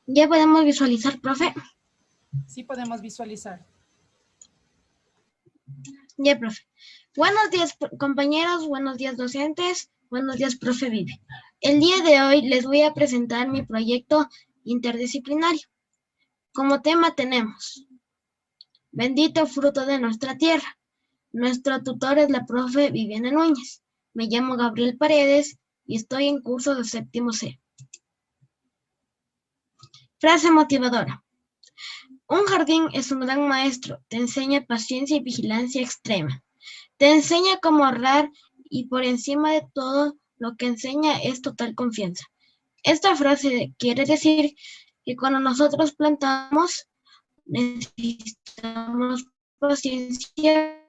¿Ya podemos visualizar, profe? Sí podemos visualizar. Ya, profe. Buenos días, compañeros, buenos días, docentes, buenos días, profe Vive. El día de hoy les voy a presentar mi proyecto interdisciplinario. Como tema tenemos Bendito fruto de nuestra tierra. Nuestro tutor es la profe Viviana Núñez. Me llamo Gabriel Paredes y estoy en curso de séptimo C. Frase motivadora. Un jardín es un gran maestro, te enseña paciencia y vigilancia extrema. Te enseña cómo ahorrar y por encima de todo lo que enseña es total confianza. Esta frase quiere decir que cuando nosotros plantamos necesitamos paciencia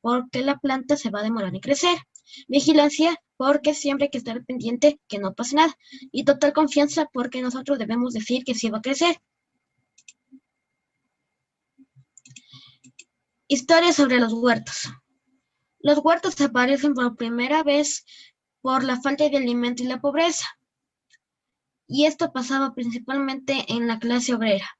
porque la planta se va a demorar en crecer. Vigilancia porque siempre hay que estar pendiente que no pase nada. Y total confianza porque nosotros debemos decir que sí va a crecer. Historia sobre los huertos. Los huertos aparecen por primera vez por la falta de alimento y la pobreza. Y esto pasaba principalmente en la clase obrera.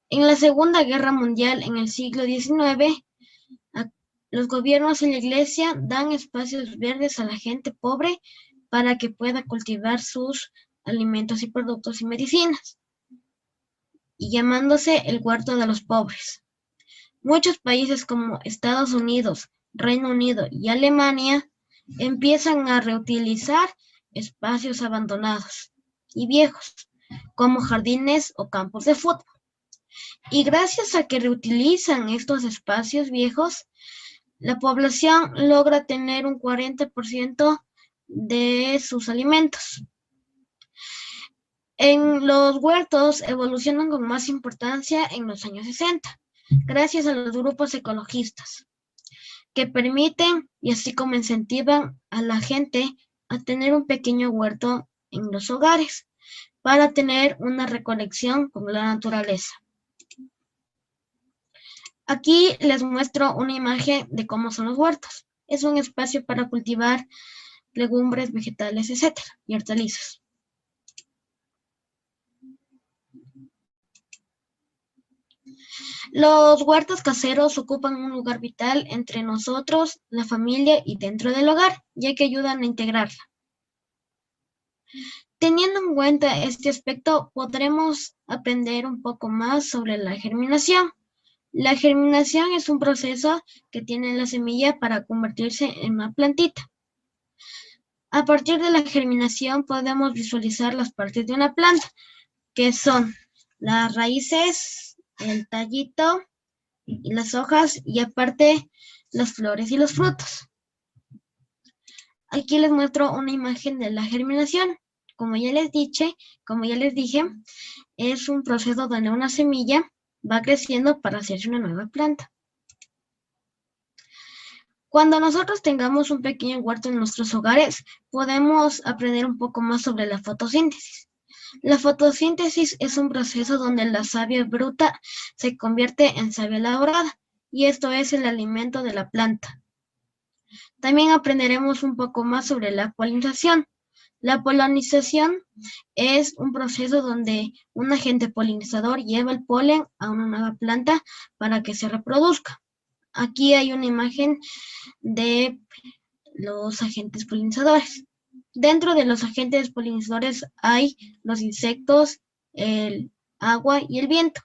En la Segunda Guerra Mundial, en el siglo XIX, los gobiernos y la iglesia dan espacios verdes a la gente pobre para que pueda cultivar sus alimentos y productos y medicinas, y llamándose el huerto de los pobres. Muchos países como Estados Unidos, Reino Unido y Alemania empiezan a reutilizar espacios abandonados y viejos, como jardines o campos de fútbol. Y gracias a que reutilizan estos espacios viejos, la población logra tener un 40% de sus alimentos. En los huertos evolucionan con más importancia en los años 60, gracias a los grupos ecologistas, que permiten y así como incentivan a la gente a tener un pequeño huerto en los hogares para tener una reconexión con la naturaleza. Aquí les muestro una imagen de cómo son los huertos. Es un espacio para cultivar legumbres, vegetales, etcétera, y hortalizas. Los huertos caseros ocupan un lugar vital entre nosotros, la familia y dentro del hogar, ya que ayudan a integrarla. Teniendo en cuenta este aspecto, podremos aprender un poco más sobre la germinación. La germinación es un proceso que tiene la semilla para convertirse en una plantita. A partir de la germinación podemos visualizar las partes de una planta, que son las raíces, el tallito y las hojas, y aparte las flores y los frutos. Aquí les muestro una imagen de la germinación. Como ya les dije, es un proceso donde una semilla va creciendo para hacerse una nueva planta. Cuando nosotros tengamos un pequeño huerto en nuestros hogares, podemos aprender un poco más sobre la fotosíntesis. La fotosíntesis es un proceso donde la savia bruta se convierte en savia elaborada, y esto es el alimento de la planta. También aprenderemos un poco más sobre la polinización. La polinización es un proceso donde un agente polinizador lleva el polen a una nueva planta para que se reproduzca. Aquí hay una imagen de los agentes polinizadores. Dentro de los agentes polinizadores hay los insectos, el agua y el viento.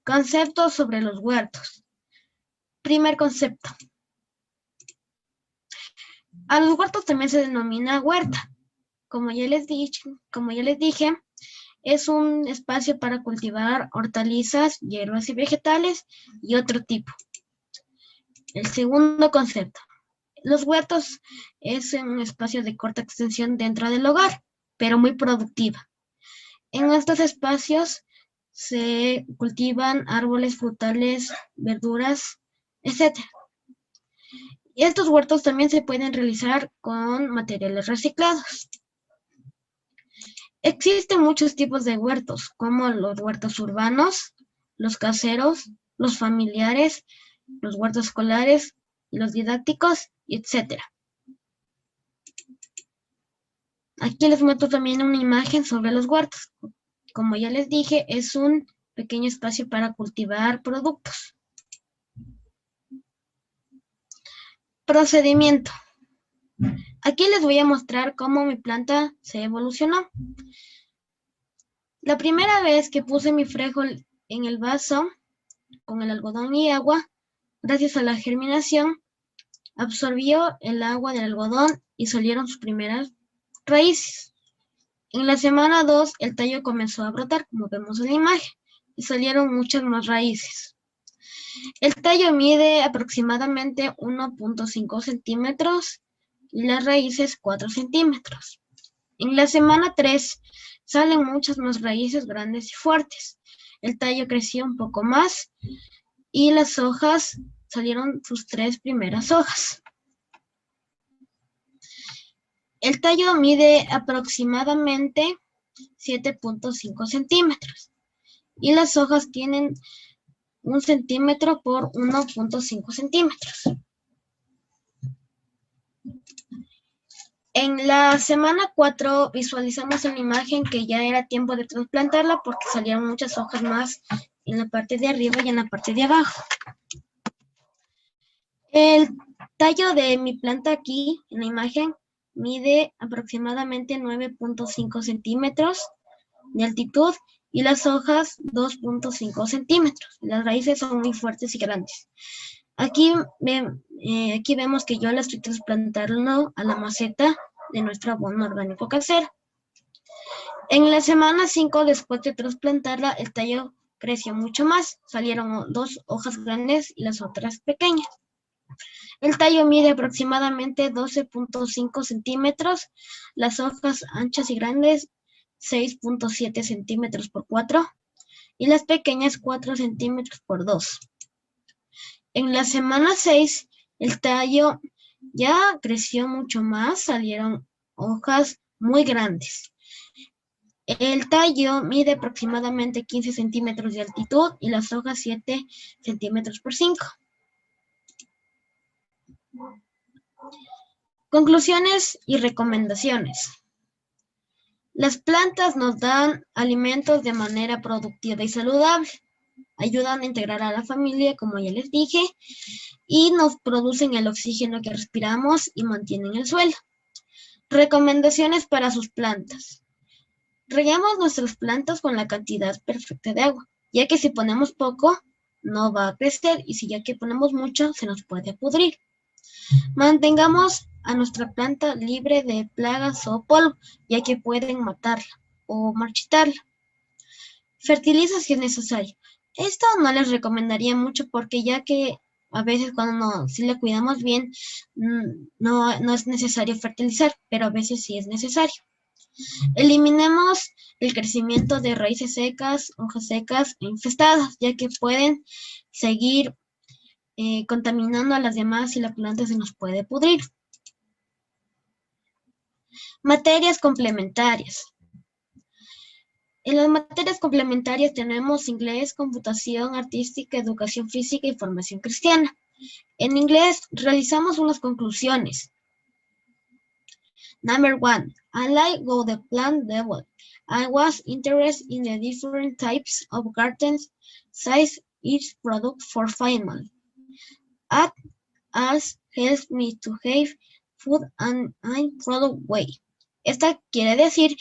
Conceptos sobre los huertos. Primer concepto. A los huertos también se denomina huerta. Como ya les dije, es un espacio para cultivar hortalizas, hierbas y vegetales y otro tipo. El segundo concepto. Los huertos es un espacio de corta extensión dentro del hogar, pero muy productiva. En estos espacios se cultivan árboles frutales, verduras, etc. Y estos huertos también se pueden realizar con materiales reciclados. Existen muchos tipos de huertos, como los huertos urbanos, los caseros, los familiares, los huertos escolares, los didácticos, etc. Aquí les muestro también una imagen sobre los huertos. Como ya les dije, es un pequeño espacio para cultivar productos. Procedimiento. Aquí les voy a mostrar cómo mi planta se evolucionó. La primera vez que puse mi frijol en el vaso con el algodón y agua, gracias a la germinación, absorbió el agua del algodón y salieron sus primeras raíces. En la semana 2, el tallo comenzó a brotar, como vemos en la imagen, y salieron muchas más raíces. El tallo mide aproximadamente 1.5 centímetros y las raíces 4 centímetros. En la semana 3 salen muchas más raíces grandes y fuertes. El tallo creció un poco más y las hojas salieron sus 3 primeras hojas. El tallo mide aproximadamente 7.5 centímetros y las hojas tienen 1 centímetro por 1.5 centímetros. En la semana 4 visualizamos en la imagen que ya era tiempo de trasplantarla porque salieron muchas hojas más en la parte de arriba y en la parte de abajo. El tallo de mi planta aquí en la imagen mide aproximadamente 9.5 centímetros de altitud y las hojas 2.5 centímetros. Las raíces son muy fuertes y grandes. Aquí vemos que yo la estoy trasplantando a la maceta de nuestro abono orgánico casero. En la semana 5, después de trasplantarla, el tallo creció mucho más. Salieron 2 hojas grandes y las otras pequeñas. El tallo mide aproximadamente 12.5 centímetros, las hojas anchas y grandes 6.7 centímetros por 4 y las pequeñas 4 centímetros por 2. En la semana 6, el tallo ya creció mucho más, salieron hojas muy grandes. El tallo mide aproximadamente 15 centímetros de altitud y las hojas 7 centímetros por 5. Conclusiones y recomendaciones. Las plantas nos dan alimentos de manera productiva y saludable, ayudan a integrar a la familia, como ya les dije, y nos producen el oxígeno que respiramos y mantienen el suelo. Recomendaciones para sus plantas. Regamos nuestras plantas con la cantidad perfecta de agua, ya que si ponemos poco, no va a crecer, y si ya que ponemos mucho, se nos puede pudrir. Mantengamos a nuestra planta libre de plagas o polvo, ya que pueden matarla o marchitarla. Fertiliza si es necesario. Esto no les recomendaría mucho porque ya que a veces si la cuidamos bien, no es necesario fertilizar, pero a veces sí es necesario. Eliminemos el crecimiento de raíces secas, hojas secas e infestadas, ya que pueden seguir contaminando a las demás y la planta se nos puede pudrir. Materias complementarias. En las materias complementarias tenemos inglés, computación artística, educación física y formación cristiana. En inglés realizamos unas conclusiones. Number 1. I like how the plant developed. I was interested in the different types of gardens, size each product for family. It has helped me to have food and product way. Esta quiere decir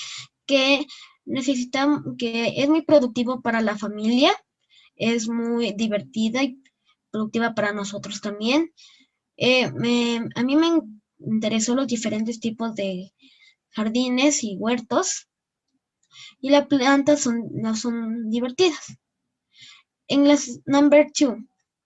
que es muy productivo para la familia, es muy divertida y productiva para nosotros también. A mí me interesó los diferentes tipos de jardines y huertos y las plantas son divertidas. En las number 2,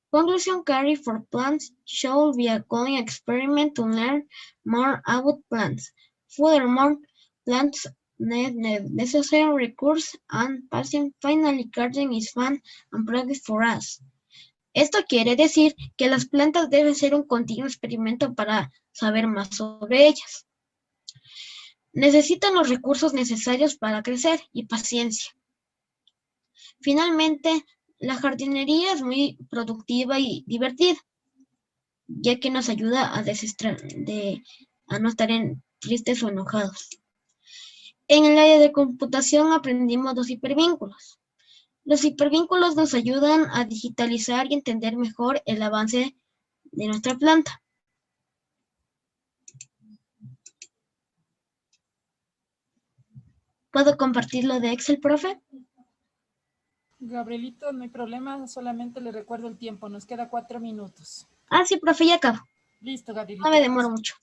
conclusion carry for plants should be a going experiment to learn more about plants. Furthermore, plants need necessary recurse and passion. Finally, gardening is fun and practice for us. Esto quiere decir que las plantas deben ser un continuo experimento para saber más sobre ellas. Necesitan los recursos necesarios para crecer y paciencia. Finalmente, la jardinería es muy productiva y divertida, ya que nos ayuda a no estar tristes o enojados. En el área de computación aprendimos los hipervínculos. Los hipervínculos nos ayudan a digitalizar y entender mejor el avance de nuestra planta. ¿Puedo compartir lo de Excel, profe? Gabrielito, no hay problema, solamente le recuerdo el tiempo, nos queda 4 minutos. Ah, sí, profe, ya acabo. Listo, Gabrielito. No me demoro mucho.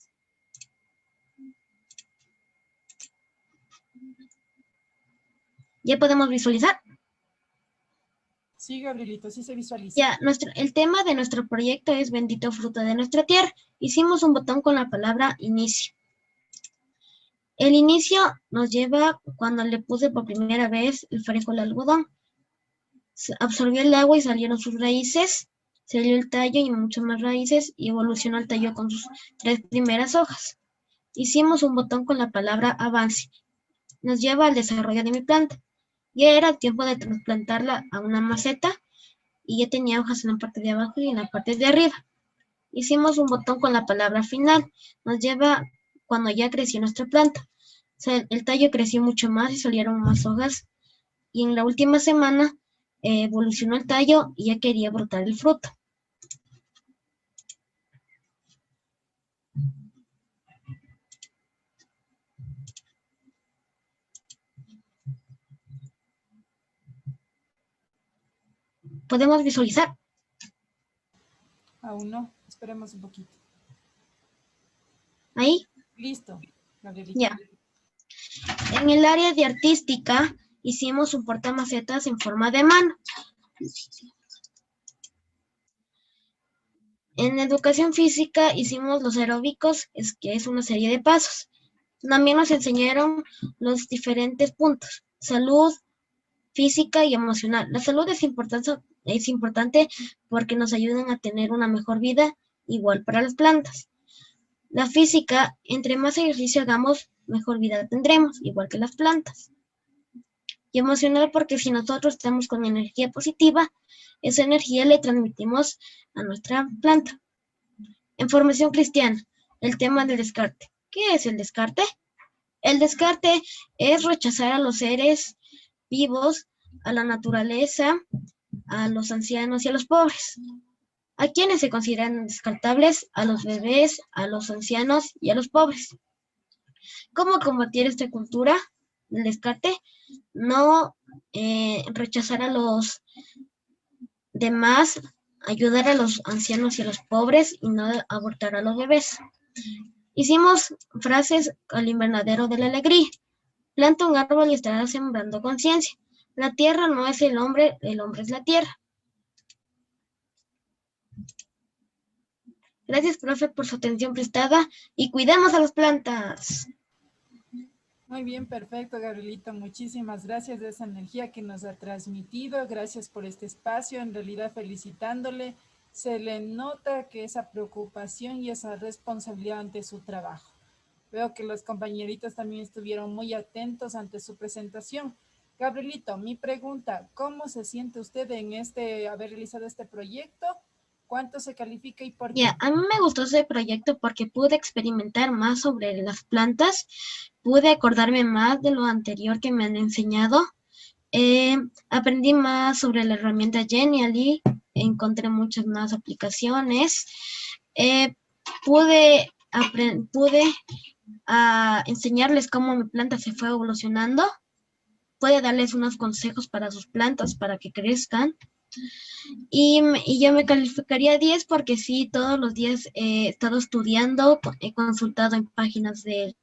¿Ya podemos visualizar? Sí, Gabrielito, sí se visualiza. Ya, el tema de nuestro proyecto es Bendito fruto de nuestra tierra. Hicimos un botón con la palabra inicio. El inicio nos lleva cuando le puse por primera vez el frijol al algodón. Absorbió el agua y salieron sus raíces, salió el tallo y muchas más raíces y evolucionó el tallo con sus 3 primeras hojas. Hicimos un botón con la palabra avance. Nos lleva al desarrollo de mi planta. Ya era tiempo de trasplantarla a una maceta y ya tenía hojas en la parte de abajo y en la parte de arriba. Hicimos un botón con la palabra final. Nos lleva cuando ya creció nuestra planta. O sea, el tallo creció mucho más y salieron más hojas. Y en la última semana evolucionó el tallo y ya quería brotar el fruto. ¿Podemos visualizar? Aún no, esperemos un poquito. Ahí. Listo, Gabrielito. Ya. En el área de artística hicimos un portamacetas en forma de mano. En educación física hicimos los aeróbicos, que es una serie de pasos. También nos enseñaron los diferentes puntos: salud, física y emocional. La salud es importante porque nos ayudan a tener una mejor vida, igual para las plantas. La física, entre más ejercicio hagamos, mejor vida tendremos, igual que las plantas. Y emocional porque si nosotros estamos con energía positiva, esa energía le transmitimos a nuestra planta. En formación cristiana, el tema del descarte. ¿Qué es el descarte? El descarte es rechazar a los seres vivos, a la naturaleza, a los ancianos y a los pobres. ¿A quiénes se consideran descartables? A los bebés, a los ancianos y a los pobres. ¿Cómo combatir esta cultura del descarte? No rechazar a los demás, ayudar a los ancianos y a los pobres y no abortar a los bebés. Hicimos frases al invernadero de la alegría. Planta un árbol y estarás sembrando conciencia. La tierra no es el hombre es la tierra. Gracias, profe, por su atención prestada y cuidemos a las plantas. Muy bien, perfecto, Gabrielito. Muchísimas gracias de esa energía que nos ha transmitido. Gracias por este espacio. En realidad, felicitándole. Se le nota que esa preocupación y esa responsabilidad ante su trabajo. Veo que los compañeritos también estuvieron muy atentos ante su presentación. Gabrielito, mi pregunta, ¿cómo se siente usted en haber realizado este proyecto? ¿Cuánto se califica y por qué? Ya, a mí me gustó ese proyecto porque pude experimentar más sobre las plantas, pude acordarme más de lo anterior que me han enseñado. Aprendí más sobre la herramienta Genially, encontré muchas más aplicaciones. Pude enseñarles cómo mi planta se fue evolucionando. Puede darles unos consejos para sus plantas para que crezcan. Y yo me calificaría 10 porque sí, todos los días he estado estudiando, he consultado en páginas de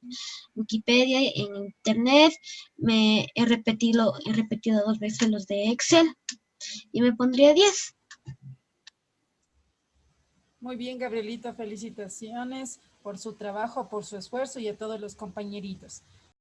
Wikipedia, en internet, he repetido 2 veces los de Excel y me pondría 10. Muy bien, Gabrielito, felicitaciones por su trabajo, por su esfuerzo y a todos los compañeritos.